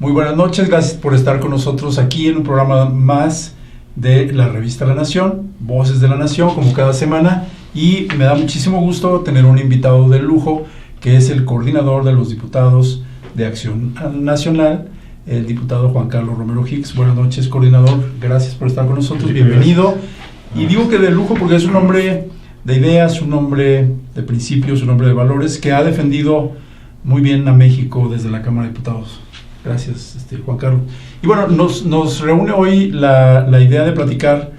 Muy buenas noches, gracias por estar con nosotros aquí en un programa más de la revista La Nación, Voces de la Nación, como cada semana, y me da muchísimo gusto tener un invitado de lujo, que es el coordinador de los diputados de Acción Nacional, el diputado Juan Carlos Romero Hicks. Buenas noches, coordinador, gracias por estar con nosotros, bienvenido. Y digo que de lujo porque es un hombre de ideas, un hombre de principios, un hombre de valores, que ha defendido muy bien a México desde la Cámara de Diputados. Gracias, Juan Carlos. Y bueno, nos reúne hoy la idea de platicar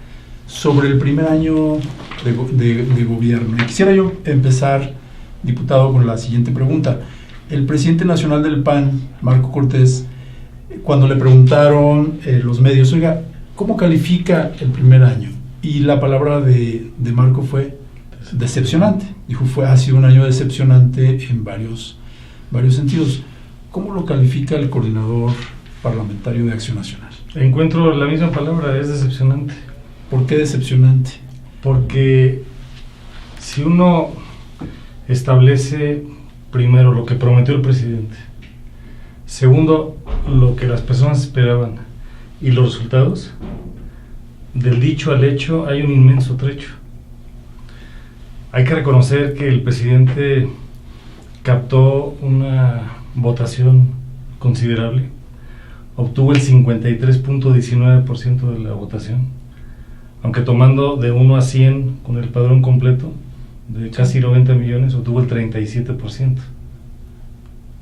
sobre el primer año de gobierno. Y quisiera yo empezar, diputado, con la siguiente pregunta. El presidente nacional del PAN, Marco Cortés, cuando le preguntaron los medios, oiga, ¿cómo califica el primer año? Y la palabra de Marco fue decepcionante. Dijo, ha sido un año decepcionante en varios sentidos. ¿Cómo lo califica el coordinador parlamentario de Acción Nacional? Encuentro la misma palabra, es decepcionante. ¿Por qué decepcionante? Porque si uno establece primero lo que prometió el presidente, segundo lo que las personas esperaban y los resultados, del dicho al hecho hay un inmenso trecho. Hay que reconocer que el presidente captó una votación considerable, obtuvo el 53.19% de la votación, aunque tomando de 1 a 100 con el padrón completo de casi 90 millones, obtuvo el 37%.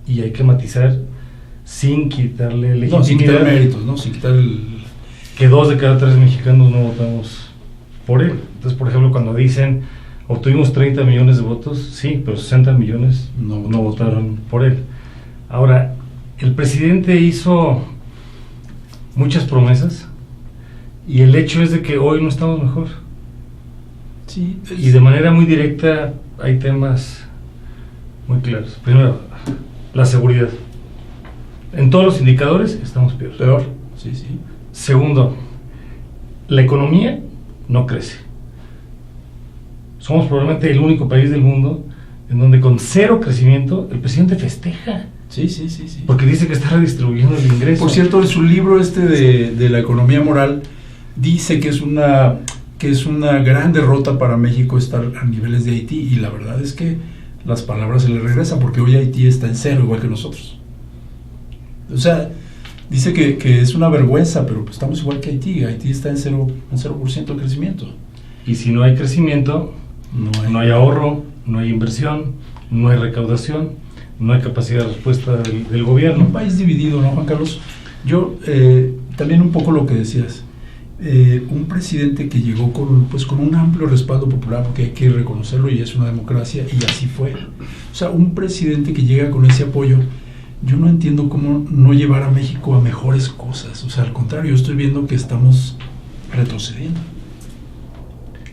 Y hay que matizar sin quitarle legitimidad. No, sin quitar méritos, ¿no? Sin quitar que 2 de cada 3 mexicanos no votamos por él. Entonces, por ejemplo, cuando dicen obtuvimos 30 millones de votos, sí, pero 60 millones no votaron por él. Ahora, el presidente hizo muchas promesas y el hecho es de que hoy no estamos mejor. Sí, y de manera muy directa hay temas muy claros. Primero, la seguridad. En todos los indicadores estamos peor. Sí, sí. Segundo, la economía no crece. Somos probablemente el único país del mundo en donde con 0 crecimiento el presidente festeja. Sí. Porque dice que está redistribuyendo el ingreso. Por cierto, en su libro de la economía moral, dice que es una gran derrota para México estar a niveles de Haití, y la verdad es que las palabras se le regresan, porque hoy Haití está en 0, igual que nosotros. O sea, dice que es una vergüenza, pero pues estamos igual que Haití. Haití está en 0% de crecimiento. Y si no hay crecimiento, no hay ahorro, no hay inversión, no hay recaudación, no hay capacidad de respuesta del gobierno. Un país dividido, ¿no, Juan Carlos? Yo, también un poco lo que decías, un presidente que llegó con un amplio respaldo popular, porque hay que reconocerlo y es una democracia, y así fue. O sea, un presidente que llega con ese apoyo, yo no entiendo cómo no llevar a México a mejores cosas. O sea, al contrario, yo estoy viendo que estamos retrocediendo.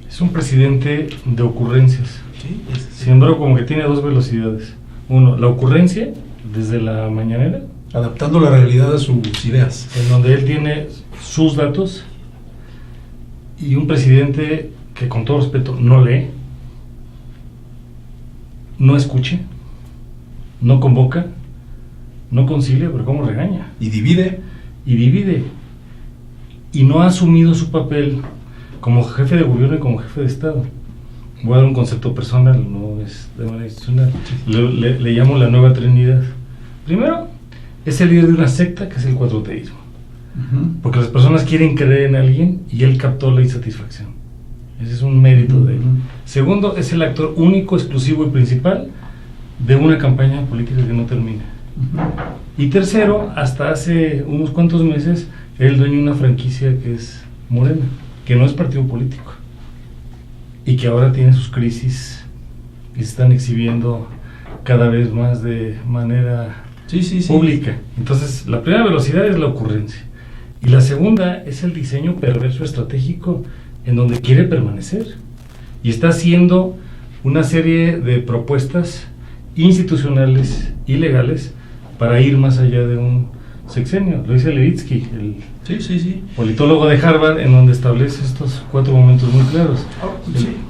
Es un presidente de ocurrencias. Sí, sin embargo, como que tiene 2 velocidades. Uno, la ocurrencia, desde la mañanera, adaptando la realidad a sus ideas, en donde él tiene sus datos, y un presidente que, con todo respeto, no lee, no escuche, no convoca, no concilia, pero cómo regaña. Y divide. Y no ha asumido su papel como jefe de gobierno y como jefe de Estado. Voy a dar un concepto personal, no es de manera institucional. Le llamo la nueva Trinidad. Primero, es el líder de una secta que es el cuatroteísmo. Porque las personas quieren creer en alguien y él captó la insatisfacción. Ese es un mérito de él. Segundo, es el actor único, exclusivo y principal de una campaña política que no termina. Y tercero, hasta hace unos cuantos meses, era el dueño de una franquicia que es Morena, que no es partido político, y que ahora tiene sus crisis y se están exhibiendo cada vez más de manera pública. Entonces, la primera velocidad es la ocurrencia, y la segunda es el diseño perverso estratégico en donde quiere permanecer, y está haciendo una serie de propuestas institucionales y legales para ir más allá de un sexenio. Lo dice Levitsky, el politólogo de Harvard, en donde establece estos 4 momentos muy claros.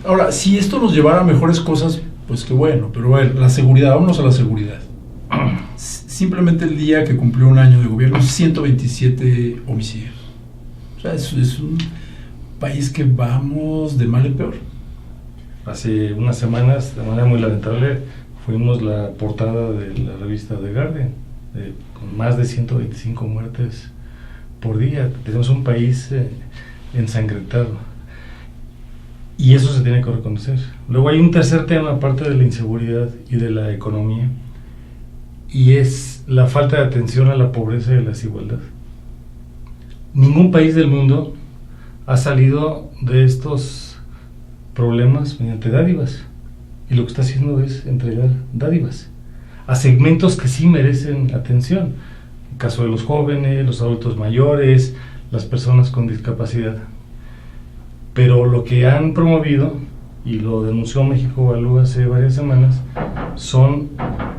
Ahora, si esto nos llevara a mejores cosas, pues qué bueno, pero a ver, la seguridad, vámonos a la seguridad. simplemente el día que cumplió un año de gobierno, 127 homicidios. O sea, es un país que vamos de mal en peor. Hace unas semanas, de manera muy lamentable, fuimos la portada de la revista The Guardian, con más de 125 muertes por día. Tenemos un país ensangrentado. Y eso se tiene que reconocer. Luego hay un tercer tema, aparte de la inseguridad y de la economía, y es la falta de atención a la pobreza y a la desigualdad. Ningún país del mundo ha salido de estos problemas mediante dádivas, y lo que está haciendo es entregar dádivas a segmentos que sí merecen atención. El caso de los jóvenes, los adultos mayores, las personas con discapacidad. Pero lo que han promovido, y lo denunció México Evalúa hace varias semanas, son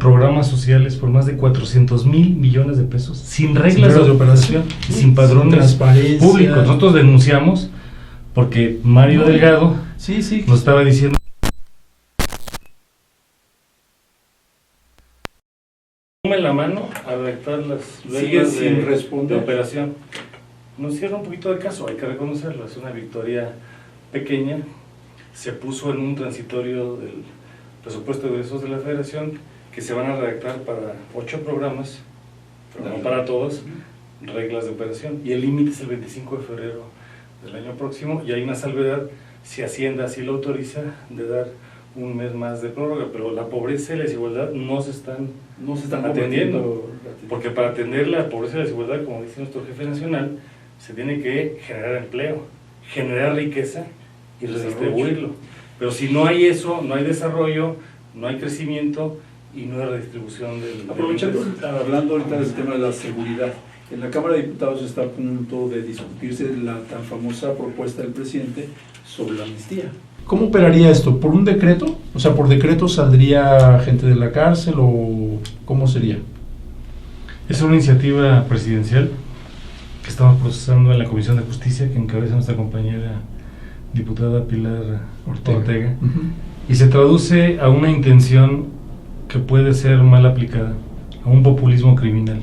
programas sociales por más de 400 mil millones de pesos, sin reglas de operación, sin padrones públicos. Nosotros denunciamos porque Mario Delgado nos estaba diciendo en la mano a redactar las reglas de operación. Nos hicieron un poquito de caso, hay que reconocerlo, es una victoria pequeña. Se puso en un transitorio del presupuesto de egresos de la Federación que se van a redactar para 8 programas, pero no para todos, reglas de operación, y el límite es el 25 de febrero del año próximo, y hay una salvedad, si Hacienda así lo autoriza, de dar un mes más de prórroga, pero la pobreza y la desigualdad no se están atendiendo, porque para atender la pobreza y la desigualdad, como dice nuestro jefe nacional, se tiene que generar empleo, generar riqueza y redistribuirlo. Pero si no hay eso, no hay desarrollo, no hay crecimiento y no hay redistribución del... Hablando ahorita del tema de la seguridad, en la Cámara de Diputados está a punto de discutirse la tan famosa propuesta del presidente sobre la amnistía. ¿Cómo operaría esto? ¿Por un decreto? O sea, ¿por decreto saldría gente de la cárcel o cómo sería? Es una iniciativa presidencial que estamos procesando en la Comisión de Justicia, que encabeza nuestra compañera diputada Pilar Ortega. Y se traduce a una intención que puede ser mal aplicada, a un populismo criminal.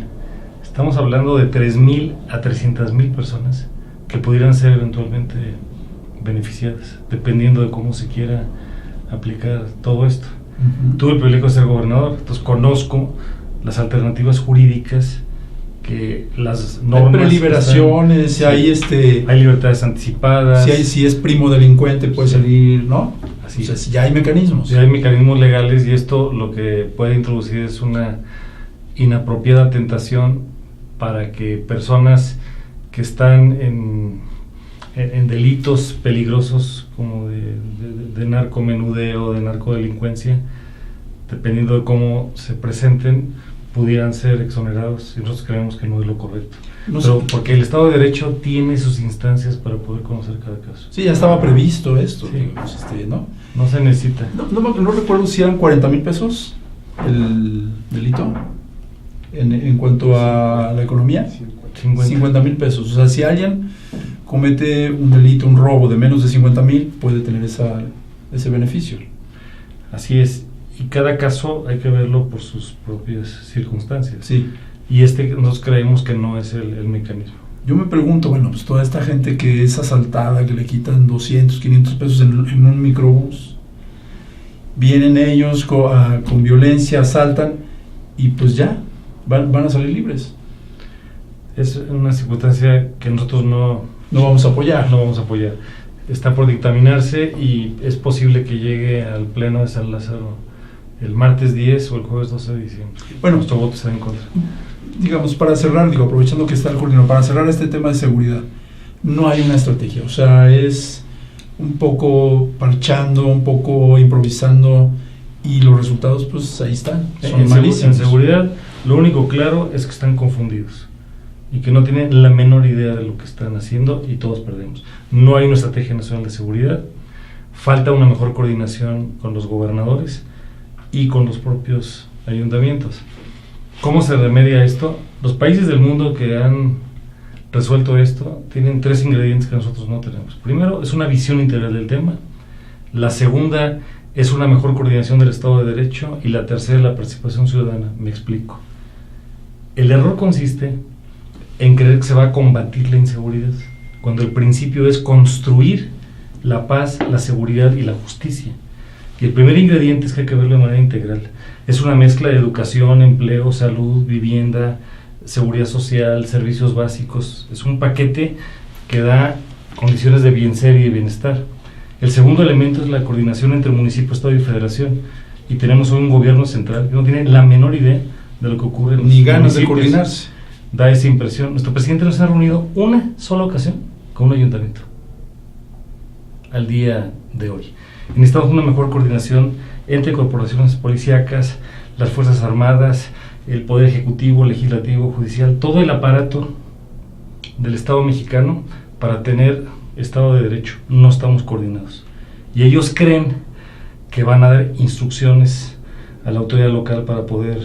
Estamos hablando de 3,000 a 300,000 personas que pudieran ser eventualmente beneficiadas, dependiendo de cómo se quiera aplicar todo esto. Tuve el privilegio de ser gobernador, entonces conozco las alternativas jurídicas, que las normas... Hay preliberaciones, hay libertades anticipadas... Si es primo delincuente puede salir, ¿no? Así. O sea, ya hay mecanismos. Ya hay mecanismos legales, y esto lo que puede introducir es una inapropiada tentación para que personas que están en delitos peligrosos como de narcomenudeo, de narcodelincuencia, dependiendo de cómo se presenten, pudieran ser exonerados, y nosotros creemos que no es lo correcto. Pero porque el Estado de Derecho tiene sus instancias para poder conocer cada caso. Sí, ya estaba previsto esto, sí. Digamos, ¿no? No se necesita. No recuerdo si eran 40,000 pesos el delito en cuanto a la economía. 50,000 pesos. O sea, si alguien comete un delito, un robo de menos de 50,000, puede tener ese beneficio. Así es. Y cada caso hay que verlo por sus propias circunstancias. Sí. Y nosotros creemos que no es el mecanismo. Yo me pregunto, bueno, pues toda esta gente que es asaltada, que le quitan 200, 500 pesos en un microbús, vienen ellos con violencia, asaltan, y pues ya, van a salir libres. Es una circunstancia que nosotros no vamos a apoyar. No vamos a apoyar. Está por dictaminarse y es posible que llegue al Pleno de San Lázaro el martes 10 o el jueves 12 de diciembre. Bueno, nuestro voto será en contra. Digamos, para cerrar, aprovechando que está el coordinador, para cerrar este tema de seguridad, no hay una estrategia, o sea, es un poco parchando, un poco improvisando, y los resultados pues ahí están, son malísimos. En seguridad, lo único claro es que están confundidos y que no tienen la menor idea de lo que están haciendo, y todos perdemos. No hay una estrategia nacional de seguridad, falta una mejor coordinación con los gobernadores y con los propios ayuntamientos. ¿Cómo se remedia esto? Los países del mundo que han resuelto esto tienen 3 ingredientes que nosotros no tenemos. Primero, es una visión integral del tema. La segunda es una mejor coordinación del Estado de Derecho, y la tercera, la participación ciudadana. Me explico. El error consiste en creer que se va a combatir la inseguridad, cuando el principio es construir la paz, la seguridad y la justicia. Y el primer ingrediente es que hay que verlo de manera integral. Es una mezcla de educación, empleo, salud, vivienda, seguridad social, servicios básicos. Es un paquete que da condiciones de bien ser y de bienestar. El segundo elemento es la coordinación entre municipio, estado y federación. Y tenemos hoy un gobierno central que no tiene la menor idea de lo que ocurre en los ni ganas de municipios. coordinarse. Da esa impresión. Nuestro presidente no se ha reunido una sola ocasión con un ayuntamiento al día de hoy. Y necesitamos una mejor coordinación entre corporaciones policíacas, las Fuerzas Armadas, el Poder Ejecutivo, Legislativo, Judicial, todo el aparato del Estado mexicano para tener Estado de Derecho. No estamos coordinados. Y ellos creen que van a dar instrucciones a la autoridad local para poder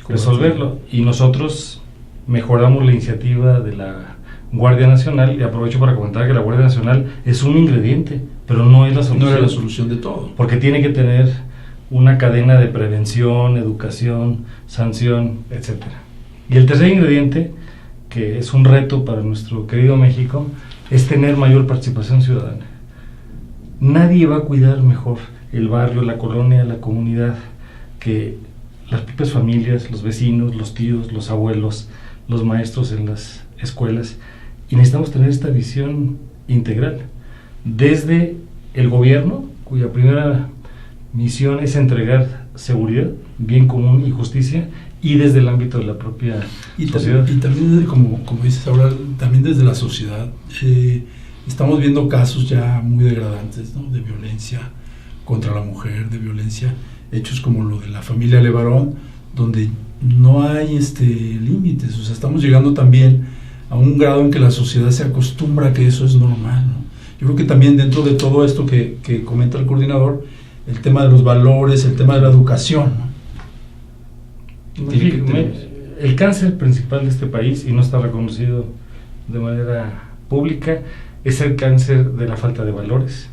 resolverlo. Y nosotros mejoramos la iniciativa de la Guardia Nacional, y aprovecho para comentar que la Guardia Nacional es un ingrediente, pero no es la solución. No era la solución de todo. Porque tiene que tener una cadena de prevención, educación, sanción, etc. Y el tercer ingrediente, que es un reto para nuestro querido México, es tener mayor participación ciudadana. Nadie va a cuidar mejor el barrio, la colonia, la comunidad, que las propias familias, los vecinos, los tíos, los abuelos, los maestros en las escuelas. Y necesitamos tener esta visión integral, desde el gobierno, cuya primera misión es entregar seguridad, bien común y justicia, y desde el ámbito de la propia sociedad. Y también, como dices ahora, también desde la sociedad. Estamos viendo casos ya muy degradantes, ¿no? De violencia contra la mujer, de violencia, hechos como lo de la familia Levarón, donde no hay límites. O sea, estamos llegando también a un grado en que la sociedad se acostumbra a que eso es normal, ¿no? Yo creo que también dentro de todo esto que comenta el coordinador, el tema de los valores, el tema de la educación, ¿no? El cáncer principal de este país, y no está reconocido de manera pública, es el cáncer de la falta de valores,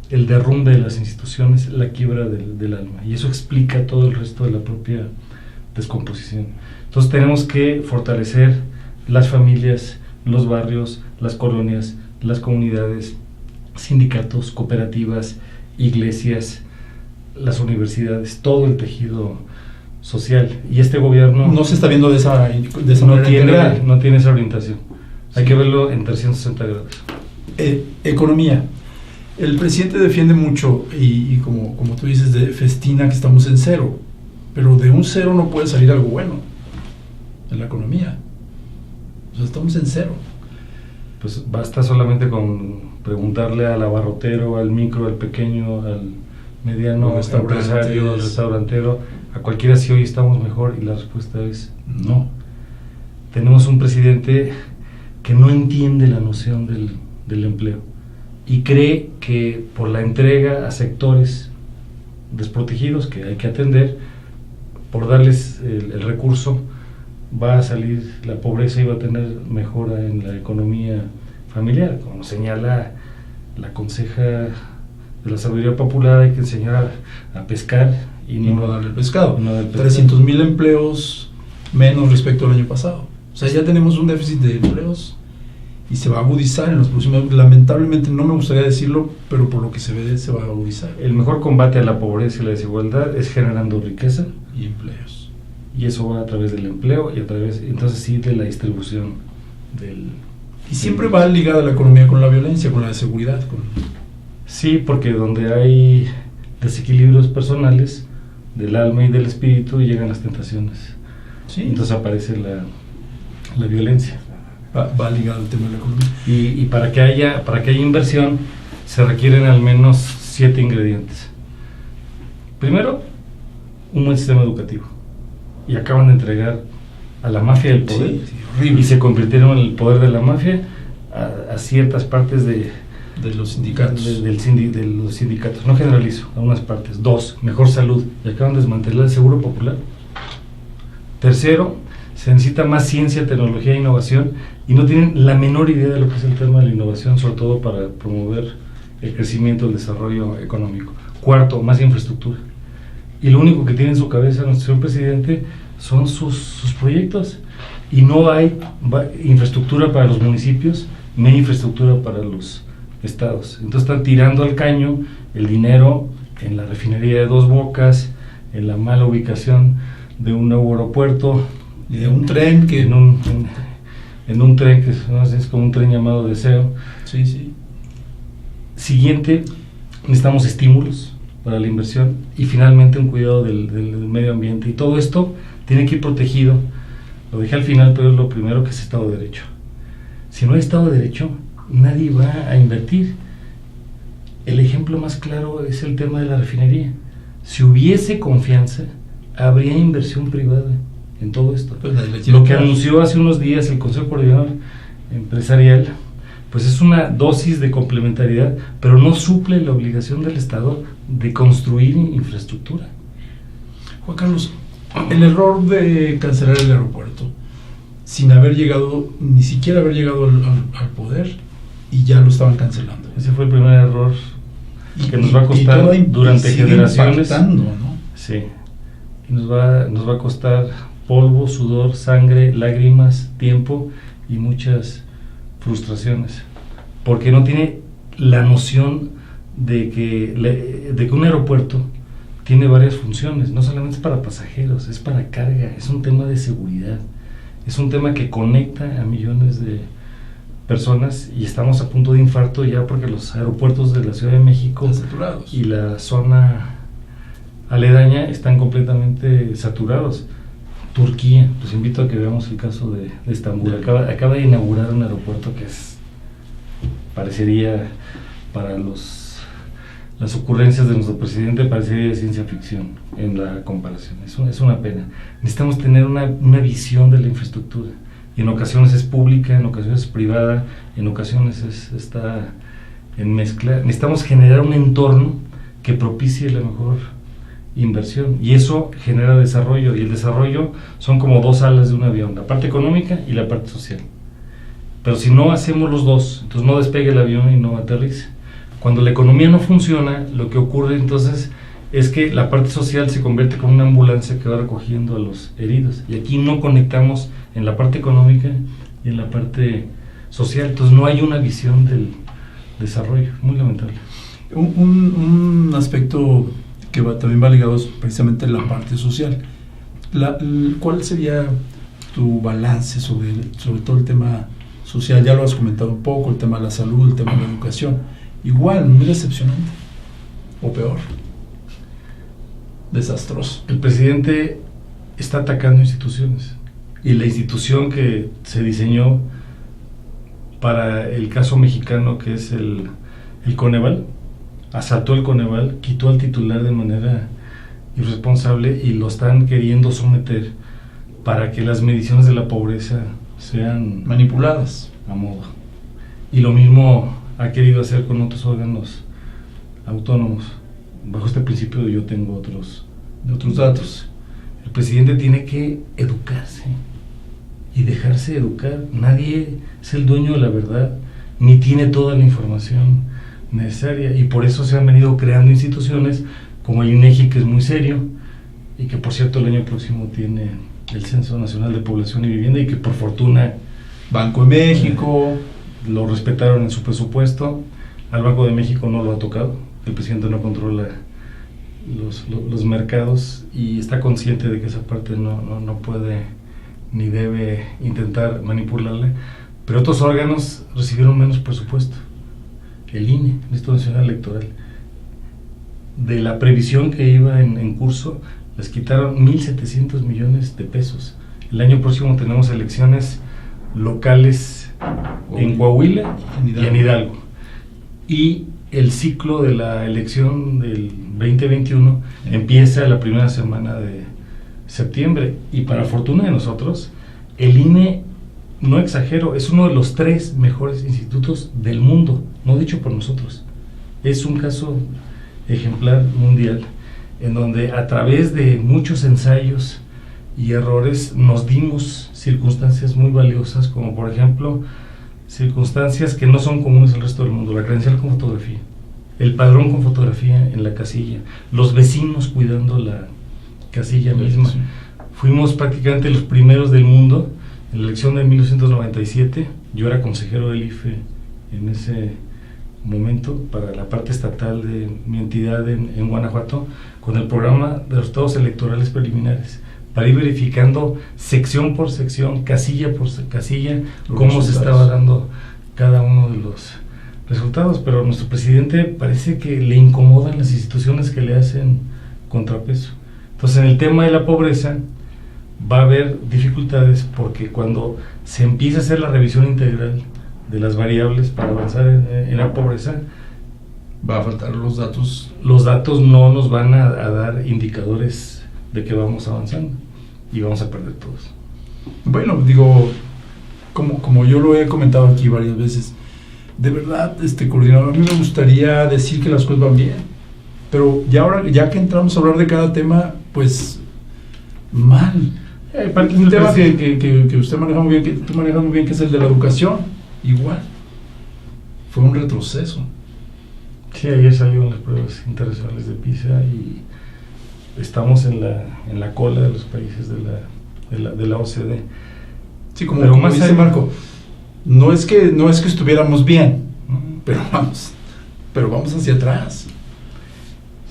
el derrumbe de las instituciones, la quiebra del alma, y eso explica todo el resto de la propia descomposición. Entonces tenemos que fortalecer las familias, los barrios, las colonias, las comunidades, sindicatos, cooperativas, iglesias, las universidades, todo el tejido social. Y este gobierno no se está viendo de esa manera integral. No tiene esa orientación. Hay que verlo en 360 grados. Economía. El presidente defiende mucho, y como tú dices, festina que estamos en cero, pero de un cero no puede salir algo bueno en la economía. O sea, estamos en cero. Pues basta solamente con preguntarle al abarrotero, al micro, al pequeño, al mediano, al empresario, al restaurantero, a cualquiera si hoy estamos mejor, y la respuesta es no. Tenemos un presidente que no entiende la noción del empleo y cree que por la entrega a sectores desprotegidos que hay que atender, por darles el recurso, va a salir la pobreza y va a tener mejora en la economía familiar. Como señala la conseja de la sabiduría popular, hay que enseñar a pescar y no darle el pescado. No 300,000 empleos menos respecto al año pasado. O sea, ya tenemos un déficit de empleos y se va a agudizar en los próximos. Lamentablemente, no me gustaría decirlo, pero por lo que se ve, se va a agudizar. El mejor combate a la pobreza y la desigualdad es generando riqueza y empleos. Y eso va a través del empleo y a través, entonces sí, de la distribución Y siempre va ligada la economía con la violencia, con la seguridad. Sí, porque donde hay desequilibrios personales del alma y del espíritu, llegan las tentaciones. Sí. Entonces aparece la violencia. Va ligado al tema de la economía. Y para que haya inversión se requieren al menos 7 ingredientes. Primero, un buen sistema educativo. Y acaban de entregar a la mafia el poder. Sí, horrible. Y se convirtieron en el poder de la mafia a ciertas partes de los sindicatos. De los sindicatos. No generalizo, a unas partes. 2, mejor salud. Y acaban de desmantelar el seguro popular. Tercero, se necesita más ciencia, tecnología e innovación, y no tienen la menor idea de lo que es el tema de la innovación, sobre todo para promover el crecimiento, el desarrollo económico. Cuarto, más infraestructura. Y lo único que tiene en su cabeza nuestro señor presidente son sus proyectos, y no hay infraestructura para los municipios, ni hay infraestructura para los estados. Entonces están tirando al caño el dinero en la refinería de Dos Bocas, en la mala ubicación de un nuevo aeropuerto, y de un tren que... en un tren que es como un tren llamado Deseo. Sí, sí. Siguiente, necesitamos estímulos para la inversión, y finalmente un cuidado del medio ambiente, y todo esto tiene que ir protegido. Lo dejé al final, pero es lo primero, que es Estado de Derecho. Si no hay Estado de Derecho, nadie va a invertir. El ejemplo más claro es el tema de la refinería. Si hubiese confianza, habría inversión privada en todo esto. Pues lo que anunció hace unos días el Consejo Coordinador Empresarial, pues es una dosis de complementariedad, pero no suple la obligación del Estado de construir infraestructura. Juan Carlos, el error de cancelar el aeropuerto sin haber llegado, ni siquiera haber llegado al poder, y ya lo estaban cancelando. Ese fue el primer error que nos va a costar durante generaciones. ¿No? Sí, y nos va a costar polvo, sudor, sangre, lágrimas, tiempo y muchas frustraciones, porque no tiene la noción de que un aeropuerto tiene varias funciones. No solamente es para pasajeros, es para carga, es un tema de seguridad, es un tema que conecta a millones de personas, y estamos a punto de infarto ya, porque los aeropuertos de la Ciudad de México y la zona aledaña están completamente saturados. Turquía, los invito a que veamos el caso de Estambul. Acaba de inaugurar un aeropuerto que parecería, para las ocurrencias de nuestro presidente, parecería de ciencia ficción en la comparación. Es una pena. Necesitamos tener una visión de la infraestructura. Y en ocasiones es pública, en ocasiones es privada, en ocasiones está en mezcla. Necesitamos generar un entorno que propicie la mejor inversión, y eso genera desarrollo, y el desarrollo son como dos alas de un avión, la parte económica y la parte social. Pero si no hacemos los dos, entonces no despegue el avión y no aterrice. Cuando la economía no funciona, lo que ocurre entonces es que la parte social se convierte como una ambulancia que va recogiendo a los heridos, y aquí no conectamos en la parte económica y en la parte social. Entonces no hay una visión del desarrollo, muy lamentable. Un aspecto que también va ligado precisamente a la parte social. ¿Cuál sería tu balance sobre todo el tema social? Ya lo has comentado un poco, el tema de la salud, el tema de la educación. Igual, muy decepcionante, o peor, desastroso. El presidente está atacando instituciones, y la institución que se diseñó para el caso mexicano, que es el Coneval, asaltó el Coneval, quitó al titular de manera irresponsable, y lo están queriendo someter para que las mediciones de la pobreza sean manipuladas a modo. Y lo mismo ha querido hacer con otros órganos autónomos, bajo este principio de yo tengo otros datos. El presidente tiene que educarse y dejarse educar. Nadie es el dueño de la verdad, ni tiene toda la información necesaria, y por eso se han venido creando instituciones como el INEGI, que es muy serio, y que por cierto el año próximo tiene el Censo Nacional de Población y Vivienda, y que por fortuna Banco de México lo respetaron en su presupuesto. Al Banco de México no lo ha tocado, el presidente no controla los mercados, y está consciente de que esa parte no puede ni debe intentar manipularle, pero otros órganos recibieron menos presupuesto. El INE, el Instituto Nacional Electoral, de la previsión que iba en curso, les quitaron 1.700 millones de pesos. El año próximo tenemos elecciones locales en Coahuila y en Hidalgo, y el ciclo de la elección del 2021 empieza la primera semana de septiembre, y para fortuna de nosotros, el INE, no exagero, es uno de los 3 mejores institutos del mundo, no dicho por nosotros. Es un caso ejemplar mundial, en donde a través de muchos ensayos y errores nos dimos circunstancias muy valiosas, como por ejemplo circunstancias que no son comunes al resto del mundo: la credencial con fotografía, el padrón con fotografía en la casilla, los vecinos cuidando la casilla misma. Fuimos prácticamente los primeros del mundo. En la elección de 1997, yo era consejero del IFE en ese momento para la parte estatal de mi entidad en Guanajuato, con el programa de resultados electorales preliminares, para ir verificando sección por sección, casilla por casilla, cómo se estaba dando cada uno de los resultados. Pero a nuestro presidente parece que le incomodan las instituciones que le hacen contrapeso. Entonces, en el tema de la pobreza va a haber dificultades, porque cuando se empieza a hacer la revisión integral de las variables para avanzar en la pobreza, va a faltar los datos. Los datos no nos van a dar indicadores de que vamos avanzando y vamos a perder todos. Bueno, digo, como yo lo he comentado aquí varias veces, de verdad, coordinador, a mí me gustaría decir que las cosas van bien, pero ya que entramos a hablar de cada tema, pues mal. Un tema que usted maneja muy bien, que tú manejas muy bien, que es el de la educación, igual fue un retroceso. Sí, ayer salieron las pruebas internacionales de PISA y estamos en la cola de los países de la OCDE. Sí, como dice Marco, no es que estuviéramos bien, pero vamos hacia atrás.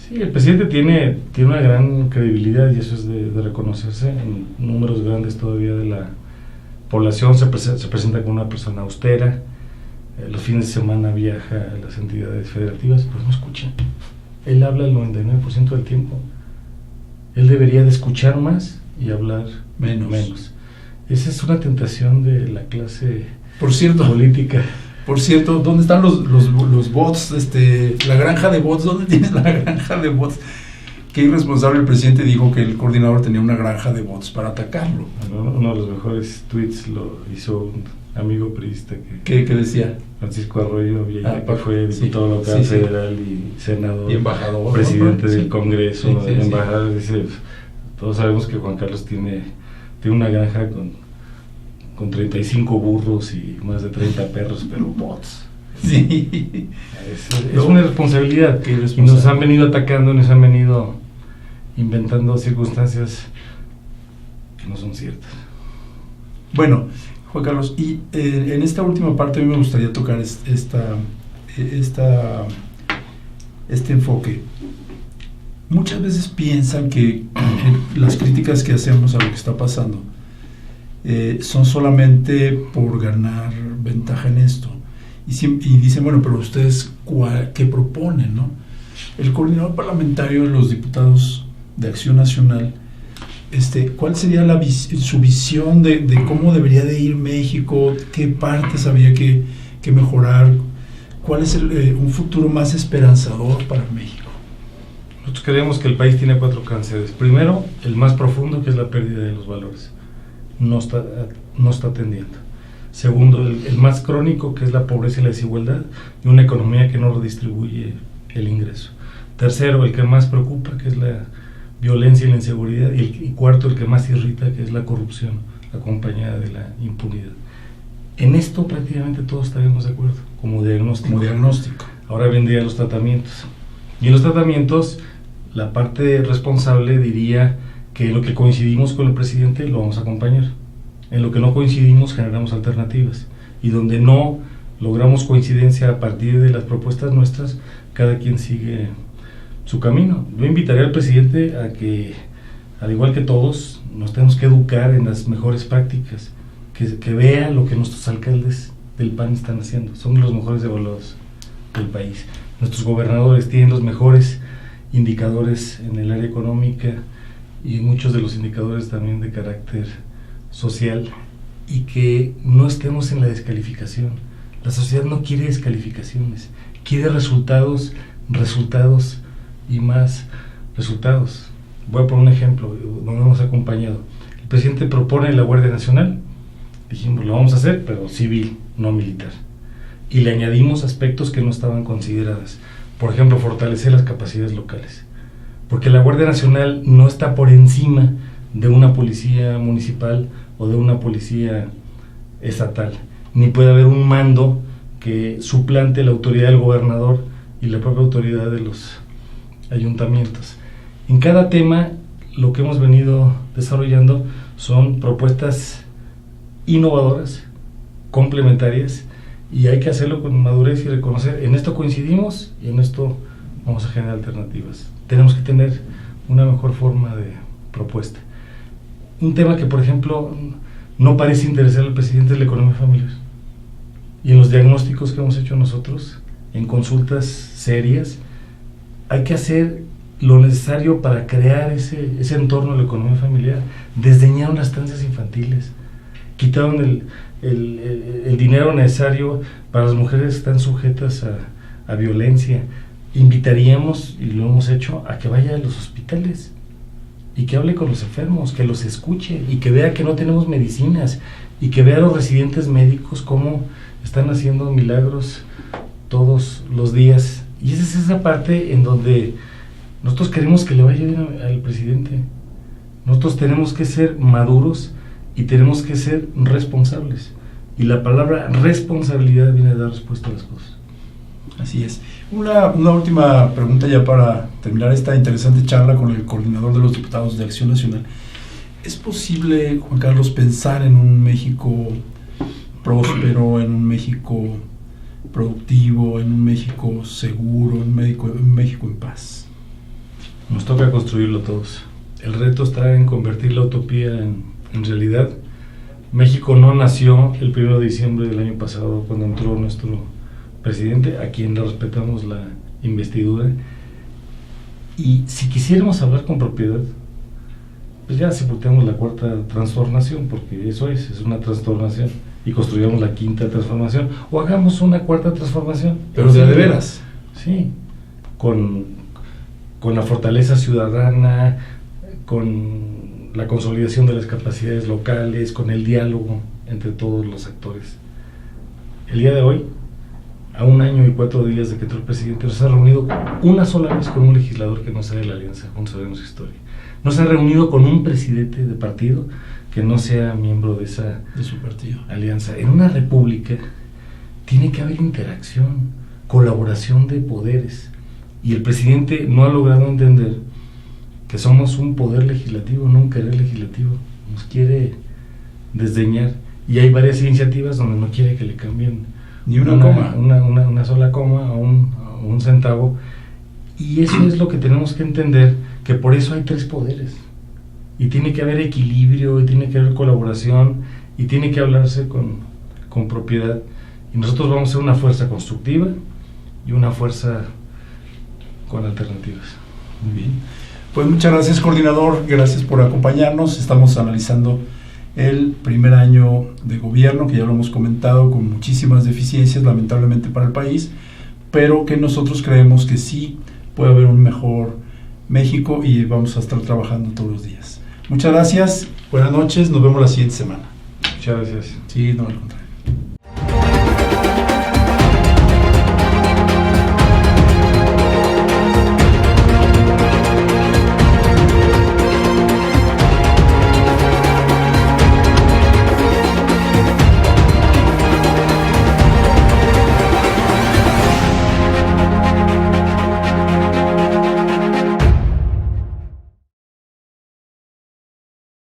Sí, el presidente tiene una gran credibilidad, y eso es de reconocerse. En números grandes todavía de la población se presenta como una persona austera. Los fines de semana viaja a las entidades federativas, pues no escucha. Él habla el 99% del tiempo. Él debería de escuchar más y hablar menos. Esa es una tentación de la clase política. Por cierto, ¿dónde están los bots? La granja de bots, ¿dónde tienes la granja de bots? Qué irresponsable. El presidente dijo que el coordinador tenía una granja de bots para atacarlo. Uno de los mejores tweets lo hizo un amigo periodista ¿Qué decía? Francisco Arroyo Vieira, que fue diputado local, federal y senador, y embajador, presidente del Congreso, embajador. Dice, todos sabemos que Juan Carlos tiene una granja con 35 burros y más de 30 perros, pero bots. Sí. Es una responsabilidad. Y nos han venido atacando, nos han venido inventando circunstancias que no son ciertas. Bueno, Juan Carlos, y en esta última parte a mí me gustaría tocar este enfoque. Muchas veces piensan que las críticas que hacemos a lo que está pasando son solamente por ganar ventaja en esto. Y dicen, bueno, pero ustedes, ¿qué proponen, no? El coordinador parlamentario de los diputados de Acción Nacional, ¿cuál sería su visión de cómo debería de ir México? ¿Qué partes habría que mejorar? ¿Cuál es un futuro más esperanzador para México? Nosotros creemos que el país tiene 4 cánceres. Primero, el más profundo, que es la pérdida de los valores. No está atendiendo. Segundo, el más crónico, que es la pobreza y la desigualdad, y una economía que no redistribuye el ingreso. Tercero, el que más preocupa, que es la violencia y la inseguridad, y cuarto, el que más irrita, que es la corrupción, acompañada de la impunidad. En esto prácticamente todos estaríamos de acuerdo, como diagnóstico. Ahora vendrían los tratamientos. Y en los tratamientos, la parte responsable diría que lo que coincidimos con el presidente lo vamos a acompañar. En lo que no coincidimos generamos alternativas. Y donde no logramos coincidencia a partir de las propuestas nuestras, cada quien sigue su camino. Yo invitaría al presidente a que, al igual que todos, nos tenemos que educar en las mejores prácticas, que vea lo que nuestros alcaldes del PAN están haciendo. Son los mejores evaluados del país. Nuestros gobernadores tienen los mejores indicadores en el área económica y muchos de los indicadores también de carácter social, y que no estemos en la descalificación. La sociedad no quiere descalificaciones, quiere resultados y más resultados. Voy a poner un ejemplo donde hemos acompañado. El presidente propone la Guardia Nacional, dijimos lo vamos a hacer, pero civil, no militar, y le añadimos aspectos que no estaban considerados. Por ejemplo, fortalecer las capacidades locales, porque la Guardia Nacional no está por encima de una policía municipal o de una policía estatal, ni puede haber un mando que suplante la autoridad del gobernador y la propia autoridad de los ayuntamientos. En cada tema, lo que hemos venido desarrollando son propuestas innovadoras, complementarias, y hay que hacerlo con madurez y reconocer, en esto coincidimos y en esto vamos a generar alternativas. Tenemos que tener una mejor forma de propuesta. Un tema que, por ejemplo, no parece interesar al presidente es la economía familiar. Y en los diagnósticos que hemos hecho nosotros, en consultas serias, hay que hacer lo necesario para crear ese entorno de la economía familiar. Desdeñaron las estancias infantiles, quitaron el dinero necesario para las mujeres que están sujetas a violencia. Invitaríamos, y lo hemos hecho, a que vaya a los hospitales y que hable con los enfermos, que los escuche y que vea que no tenemos medicinas y que vea a los residentes médicos cómo están haciendo milagros todos los días. Y esa es esa parte en donde nosotros queremos que le vaya bien al presidente. Nosotros tenemos que ser maduros y tenemos que ser responsables. Y la palabra responsabilidad viene a dar respuesta a las cosas. Así es. Una última pregunta ya para terminar esta interesante charla con el coordinador de los diputados de Acción Nacional. ¿Es posible, Juan Carlos, pensar en un México próspero, en un México productivo, en un México seguro, en un México en paz? Nos toca construirlo todos. El reto está en convertir la utopía en realidad. México no nació el 1 de diciembre del año pasado, cuando entró nuestro presidente, a quien le respetamos la investidura. Y si quisiéramos hablar con propiedad, pues ya sepultemos la cuarta transformación, porque eso es una transformación, y construyamos la quinta transformación, o hagamos una cuarta transformación. Pero de veras. Sí, con la fortaleza ciudadana, con la consolidación de las capacidades locales, con el diálogo entre todos los actores. El día de hoy, a 1 año y 4 días de que entró el presidente, no se ha reunido una sola vez con un legislador que no sea de la Alianza Juntos Haremos Historia. No se ha reunido con un presidente de partido que no sea miembro de su partido. Alianza. En una república tiene que haber interacción, colaboración de poderes, y el presidente no ha logrado entender que somos un poder legislativo, no un querer legislativo. Nos quiere desdeñar, y hay varias iniciativas donde no quiere que le cambien ni una coma, una sola coma o un centavo. Y eso es lo que tenemos que entender, que por eso hay 3 poderes, y tiene que haber equilibrio, y tiene que haber colaboración, y tiene que hablarse con propiedad, y nosotros vamos a ser una fuerza constructiva y una fuerza con alternativas. Muy bien. Pues muchas gracias, coordinador, gracias por acompañarnos. Estamos analizando el primer año de gobierno, que ya lo hemos comentado, con muchísimas deficiencias, lamentablemente, para el país, pero que nosotros creemos que sí puede haber un mejor México, y vamos a estar trabajando todos los días. Muchas gracias, buenas noches, nos vemos la siguiente semana. Muchas gracias. Sí, no, al contrario.